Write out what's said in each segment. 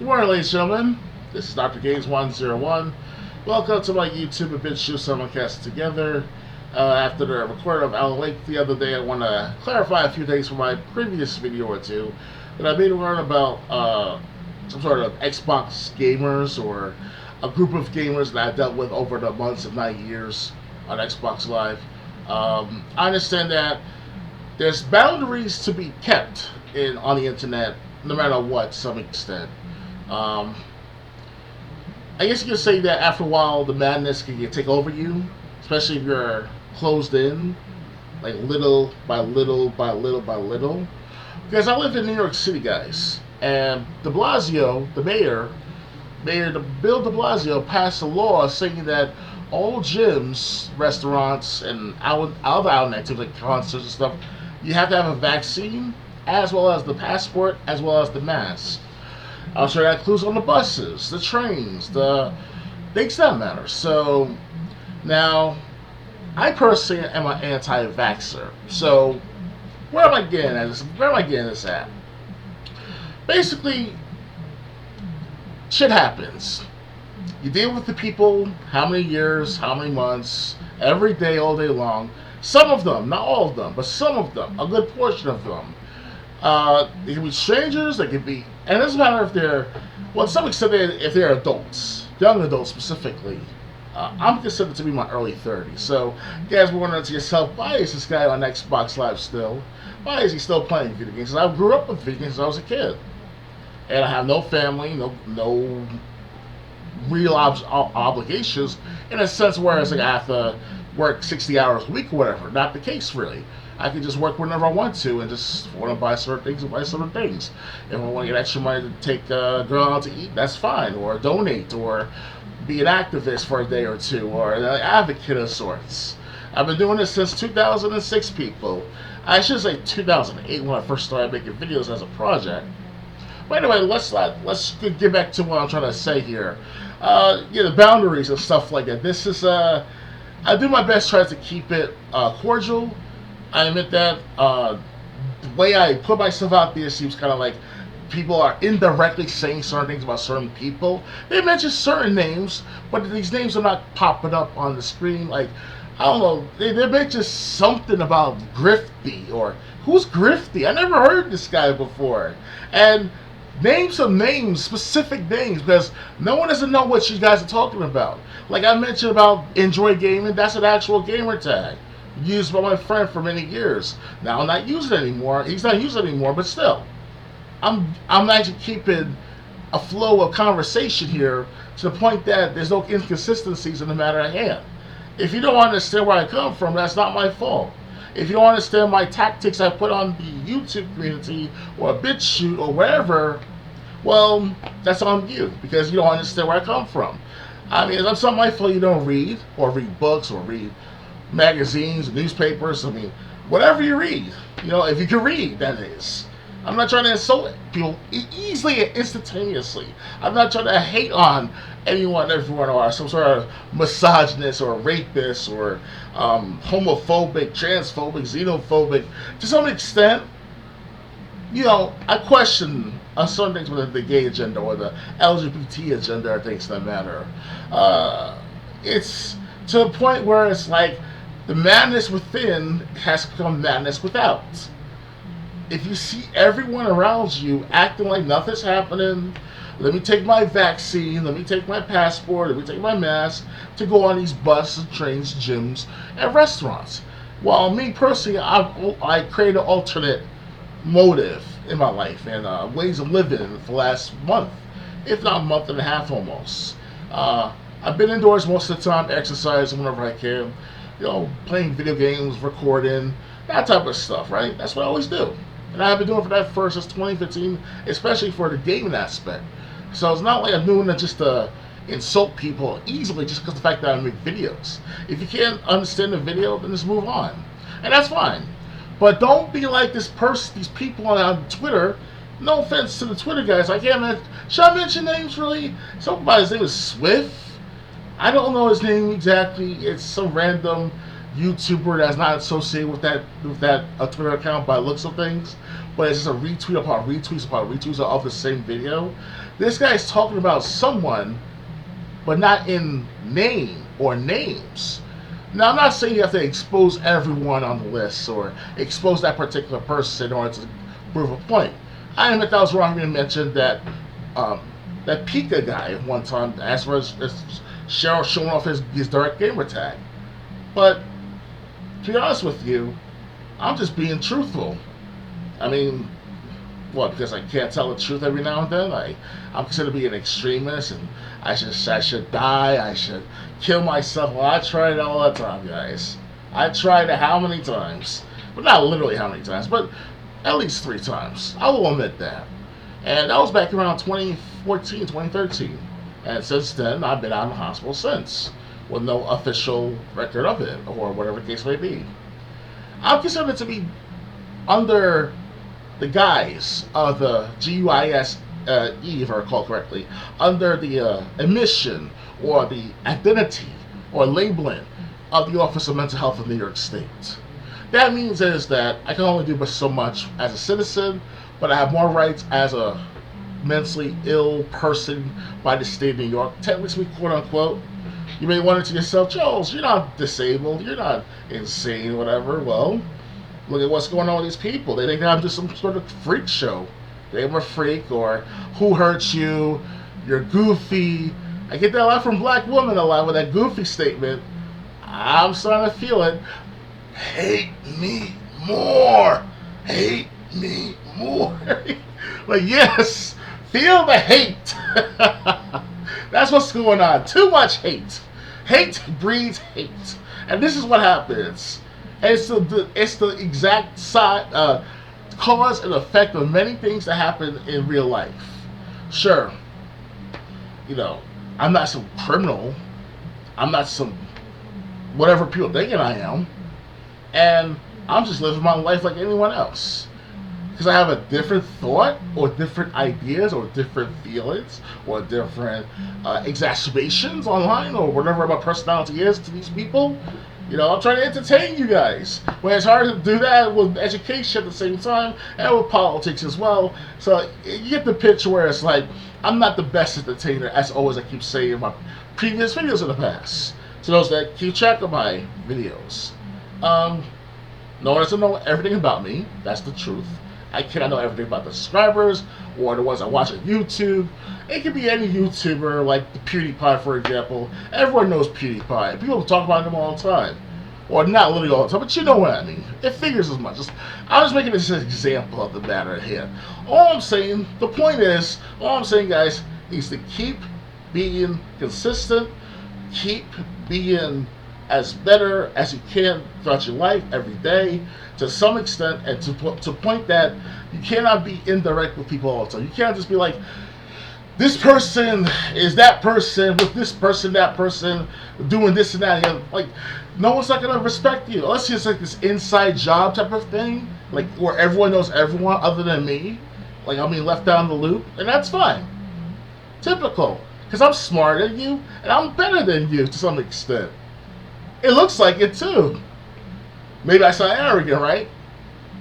Good morning, ladies and gentlemen. This is Dr. Games101. Welcome to my YouTube and BitChute simulcast together. After the recording of Alan Wake the other day, I want to clarify a few things from my previous video or two that I made to learn about some sort of Xbox gamers or a group of gamers that I dealt with over the months, if not years, on Xbox Live. I understand that there's boundaries to be kept on the internet, no matter what, to some extent. I guess you could say that after a while, the madness can take over you, especially if you're closed in, like little by little by little by little. Because I live in New York City, guys, and De Blasio, the mayor, Bill De Blasio, passed a law saying that all gyms, restaurants, and other outlet activities like concerts and stuff, you have to have a vaccine, as well as the passport, as well as the mask. I'm sure that includes on the buses, the trains, the things that matter. So now, I personally am an anti-vaxxer. So where am I getting at this? Where am I getting this at? Basically, shit happens. You deal with the people, how many years, how many months, every day, all day long. Some of them, not all of them, but some of them, a good portion of them. They can be strangers, they can be, and it doesn't matter if they're, well, to some extent, if they're adults, young adults specifically. I'm considered to be my early 30s, so you guys were wondering to yourself, why is this guy on Xbox Live still? Why is he still playing video games? Because I grew up with video games since I was a kid, and I have no family, no real obligations, in a sense where it's like I have to work 60 hours a week or whatever. Not the case, really. I can just work whenever I want to and just want to buy certain things and buy certain things. If I want to get extra money to take a girl out to eat, that's fine. Or donate, or be an activist for a day or two, or an advocate of sorts. I've been doing this since 2006, people. I should say 2008 when I first started making videos as a project. But anyway, let's get back to what I'm trying to say here. The boundaries and stuff like that. This is I do my best try to keep it cordial. I admit that the way I put myself out there seems kind of like people are indirectly saying certain things about certain people. They mention certain names, but these names are not popping up on the screen. Like, I don't know, they mention something about Grifty, or who's Grifty? I never heard this guy before. And name some names, specific names, because no one doesn't know what you guys are talking about. Like I mentioned about Enjoy Gaming, that's an actual gamer tag used by my friend for many years. Now I'm not using it anymore. He's not using it anymore, but still, I'm actually keeping a flow of conversation here to the point that there's no inconsistencies in the matter at hand. If you don't understand where I come from, that's not my fault. If you don't understand my tactics I put on the YouTube community or BitChute or wherever, well, that's on you, because you don't understand where I come from. I mean, it's not my fault you don't read books or read magazines, newspapers. I mean, whatever you read, if you can read, that is. I'm not trying to insult people easily and instantaneously. I'm not trying to hate on anyone, everyone, or some sort of misogynist or rapist or homophobic, transphobic, xenophobic. To some extent, I question certain things with the gay agenda or the LGBT agenda or things that matter. It's to the point where it's like the madness within has become madness without. If you see everyone around you acting like nothing's happening, let me take my vaccine, let me take my passport, let me take my mask to go on these buses, trains, gyms, and restaurants. Well, me personally, I create an alternate motive in my life and ways of living for the last month, if not a month and a half almost. I've been indoors most of the time, exercising whenever I can, playing video games, recording, that type of stuff, right? That's what I always do. And I've been doing for that first since 2015, especially for the gaming aspect. So it's not like I'm doing it just to insult people easily just because of the fact that I make videos. If you can't understand the video, then just move on. And that's fine. But don't be like these people on Twitter. No offense to the Twitter guys. Should I mention names really? Somebody's name is Swift. I don't know his name exactly. It's some random YouTuber that's not associated with that Twitter account by the looks of things, but it's just a retweet upon retweets upon retweets of the same video. This guy's talking about someone, but not in name or names. Now, I'm not saying you have to expose everyone on the list or expose that particular person in order to prove a point. I admit that was wrong to mention that that Pika guy one time asked for his Cheryl showing off his direct gamer tag. But to be honest with you, I'm just being truthful. I mean, what? Because I can't tell the truth every now and then. I'm considered to be an extremist, and I should die. I should kill myself. Well, I tried it all the time, guys. I tried it how many times? But not literally how many times, but at least 3 times. I will admit that. And that was back around 2014, 2013. And since then, I've been out of the hospital since, with no official record of it, or whatever the case may be. I'm considered to be under the guise of the GUISE, if I recall correctly, under the admission or the identity or labeling of the Office of Mental Health of New York State. That means is that I can only do but so much as a citizen, but I have more rights as a mentally ill person by the state of New York. Technically speaking, quote unquote. You may wonder to yourself, Charles, you're not disabled, you're not insane, whatever. Well, look at what's going on with these people. They think I'm just some sort of freak show. They're a freak, or who hurt you, you're goofy. I get that a lot from black women a lot with that goofy statement. I'm starting to feel it. Hate me more. Hate me more. Like, yes, feel the hate. That's what's going on. Too much hate. Hate breeds hate. And this is what happens. And it's the exact cause and effect of many things that happen in real life. Sure, I'm not some criminal. I'm not some whatever people thinking I am. And I'm just living my life like anyone else. Because I have a different thought, or different ideas, or different feelings, or different exacerbations online, or whatever my personality is to these people. I'm trying to entertain you guys. When it's hard to do that with education at the same time, and with politics as well. So you get the picture where it's like, I'm not the best entertainer, as always I keep saying in my previous videos in the past. To those that keep track of my videos. No one has to know everything about me. That's the truth. I cannot know everything about the subscribers or the ones I watch on YouTube. It could be any YouTuber, like the PewDiePie, for example. Everyone knows PewDiePie. People talk about him all the time. Or not literally all the time, but you know what I mean. It figures as much. I'm just making this an example of the matter at hand. All I'm saying, guys, is to keep being consistent, keep being as better as you can throughout your life every day to some extent, and to point that you cannot be indirect with people all the time. You can't just be like, this person is that person with this person, that person doing this and that. Like, no one's not gonna respect you unless it's like this inside job type of thing, like where everyone knows everyone other than me. Like, I'm being left down the loop, and that's fine. Typical, because I'm smarter than you and I'm better than you to some extent. It looks like it too. Maybe I sound arrogant, right?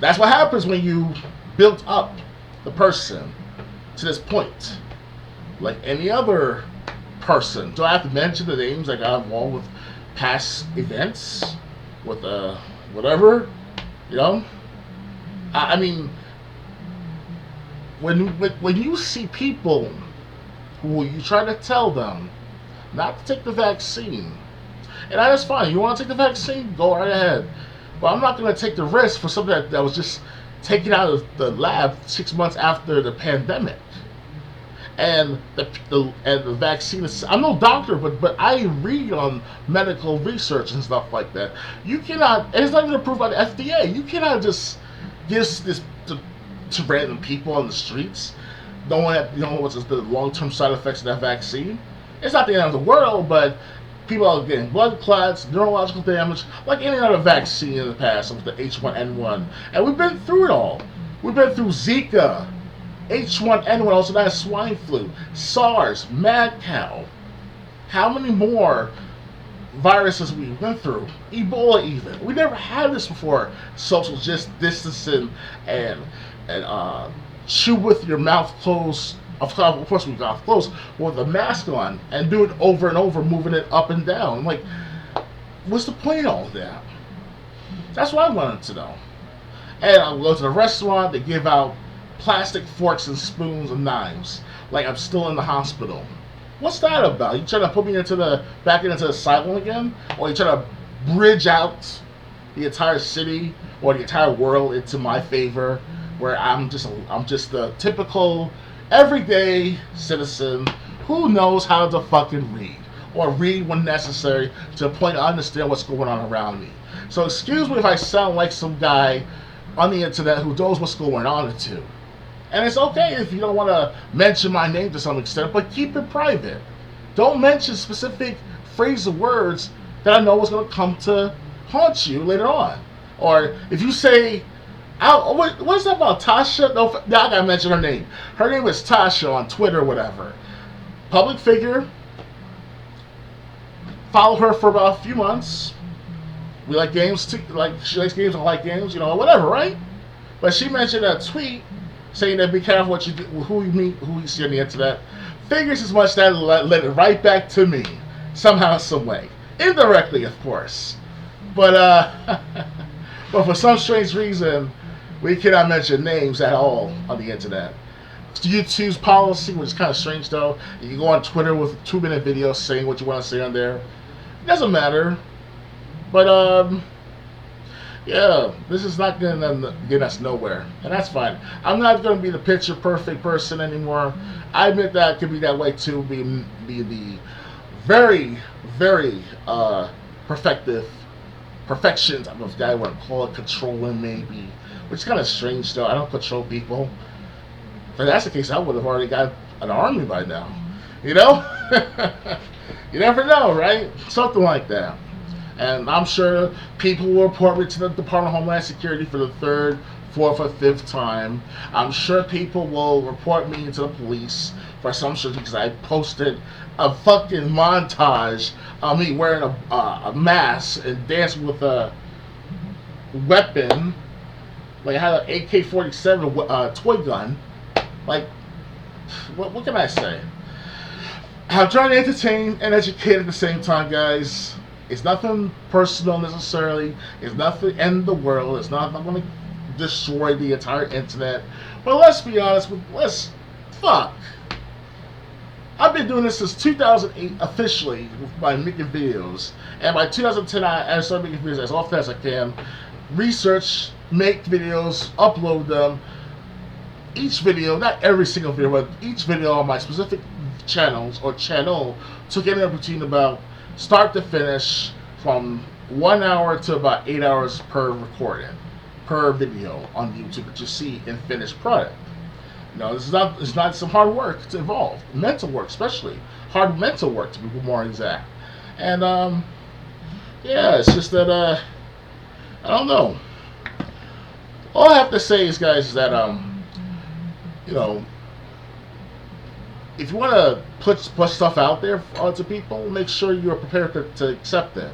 That's what happens when you build up the person to this point. Like any other person. Do I have to mention the names that got involved with past events? With whatever? I mean, when you see people who you try to tell them not to take the vaccine, and that's fine. You want to take the vaccine? Go right ahead. But I'm not going to take the risk for something that was just taken out of the lab 6 months after the pandemic. And the vaccine is, I'm no doctor, but I read on medical research and stuff like that. You cannot, and it's not even approved by the FDA. You cannot just give this to random people on the streets, knowing that what's the long-term side effects of that vaccine. It's not the end of the world, but people are getting blood clots, neurological damage, like any other vaccine in the past, with the H1N1. And we've been through it all. We've been through Zika, H1N1, also known as swine flu, SARS, mad cow. How many more viruses we went through, Ebola even. We never had this before. Social just distancing and chew with your mouth closed. Of course, we got closed with a mask on and do it over and over, moving it up and down. I'm like, what's the point of all that? That's what I wanted to know. And I'll go to the restaurant. They give out plastic forks and spoons and knives, like I'm still in the hospital. What's that about? You trying to put me back into the asylum again, or you trying to bridge out the entire city or the entire world into my favor, where I'm just the typical everyday citizen who knows how to fucking read or read when necessary to the point I understand what's going on around me. So excuse me if I sound like some guy on the internet who knows what's going on too. And it's okay if you don't want to mention my name to some extent, but keep it private. Don't mention specific phrasal words that I know is going to come to haunt you later on. Or if you say, what is that about Tasha? No, I gotta mention her name. Her name is Tasha on Twitter or whatever. Public figure. Follow her for about a few months. We like games too. Like she likes games, I like games. You know, whatever, right? But she mentioned a tweet saying that be careful what you do, who you meet, who you see on the internet. Figures as much that led it right back to me somehow, some way, indirectly, of course. But but for some strange reason, we cannot mention names at all on the internet. YouTube's policy, which is kind of strange though. You can go on Twitter with 2-minute videos saying what you want to say on there. It doesn't matter. But yeah, this is not going to get us nowhere, and that's fine. I'm not going to be the picture perfect person anymore. I admit that I could be that way too, be the very, very perfections. I don't know if I want to call it controlling, maybe, which is kind of strange though. I don't control people. If that's the case, I would have already got an army by now. You know, you never know, right? Something like that. And I'm sure people will report me to the Department of Homeland Security for the 3rd, 4th, or 5th time. I'm sure people will report me to the police for some shit because I posted a fucking montage of me wearing a mask and dancing with a weapon. Like I had an AK-47 toy gun. Like, what can I say? I'm trying to entertain and educate at the same time, guys. It's nothing personal necessarily. It's nothing in the world. It's not going to destroy the entire internet. But let's be honest. Fuck. I've been doing this since 2008 officially by making videos. And by 2010, I started making videos as often as I can. Research, make videos, upload them. Each video, not every single video, but each video on my specific channels or channel took anywhere between about start to finish from 1 hour to about 8 hours per recording, per video on YouTube that you see in finished product. You know, it's not some hard work to involve, mental work especially, hard mental work to be more exact. And yeah, it's just that I don't know. All I have to say is, guys, is that you know, if you want to put stuff out there onto people, make sure you're prepared to accept it.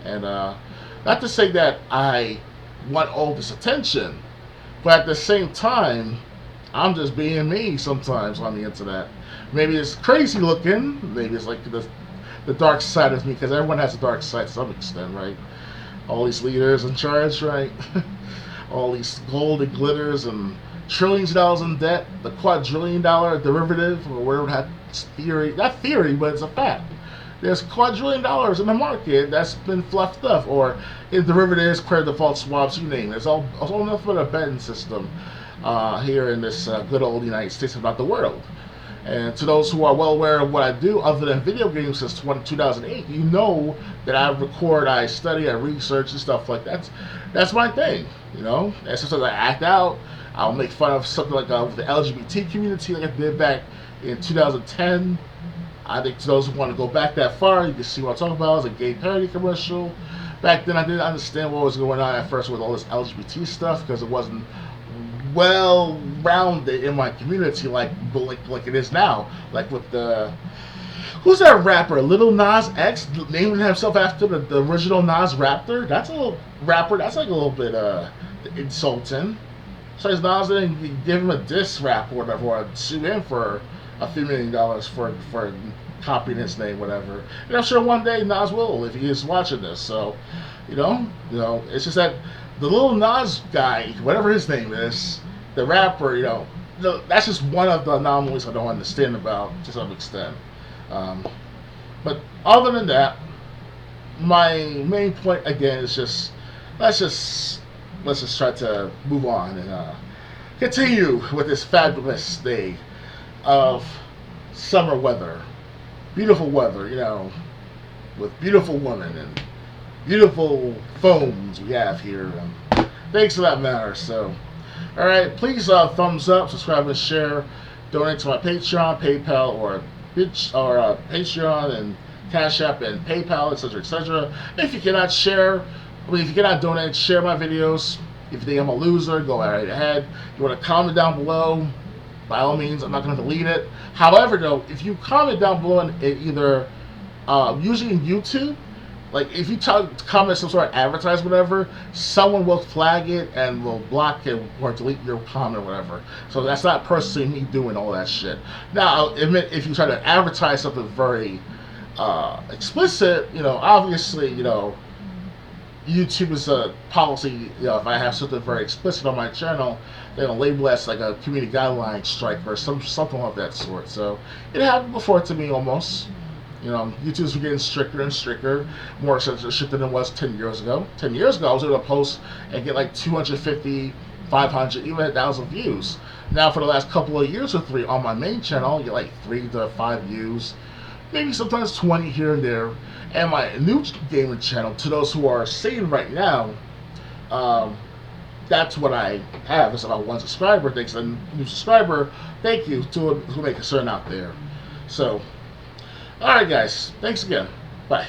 And not to say that I want all this attention, but at the same time, I'm just being me sometimes on the internet. Maybe it's crazy looking, maybe it's like the dark side of me, because everyone has a dark side to some extent, right? All these leaders in charge, right? All these gold and glitters and trillions of dollars in debt, the quadrillion dollar derivative, or whatever that theory, not theory, but it's a fact. There's quadrillion dollars in the market that's been fluffed up, or in derivatives, credit default swaps, you name it. It's all nothing but a betting system here in this good old United States, about the world. And to those who are well aware of what I do, other than video games since 2008, you know that I record, I study, I research, and stuff like that. That's my thing, you know. And sometimes I act out. I'll make fun of something like with the LGBT community, like I did back in 2010. I think to those who want to go back that far, you can see what I'm talking about. It was a gay parody commercial. Back then, I didn't understand what was going on at first with all this LGBT stuff, because it wasn't well rounded in my community like it is now. Like with the Who's that rapper? Little Nas X naming himself after the original Nas Raptor? That's a little rapper. That's like a little bit insulting. So his Nas didn't give him a diss rap or whatever, or sue him for a few $1 million for copying his name, whatever. And I'm sure one day Nas will if he is watching this. So, it's just that the Little Nas guy, whatever his name is, the rapper, that's just one of the anomalies I don't understand about to some extent. But other than that, my main point again is just let's just try to move on and continue with this fabulous day of summer weather, beautiful weather, with beautiful women and beautiful phones we have here. Things for that matter. So, all right, please thumbs up, subscribe, and share. Donate to my Patreon, PayPal, or Patreon and Cash App and PayPal, etc., etc. If you cannot if you cannot donate, share my videos. If you think I'm a loser, go right ahead. If you want to comment down below, by all means, I'm not going to delete it. However, though, if you comment down below in either, usually in YouTube, like if you comment some sort of advertisement, whatever, someone will flag it and will block it or delete your comment or whatever. So that's not personally me doing all that shit. Now, I'll admit, if you try to advertise something very explicit, obviously, YouTube is a policy. If I have something very explicit on my channel, they'll label it as like a community guideline strike or something of that sort. So it happened before to me almost. YouTube's getting stricter and stricter, more censorship than it was 10 years ago. 10 years ago, I was able to post and get like 250, 500, even 1,000 views. Now, for the last couple of years or 3 on my main channel, you get like 3 to 5 views, maybe sometimes 20 here and there. And my new gaming channel, to those who are seeing right now, that's what I have. It's about 1 subscriber. Thanks to a new subscriber. Thank you to who may concern out there. So, alright guys, thanks again. Bye.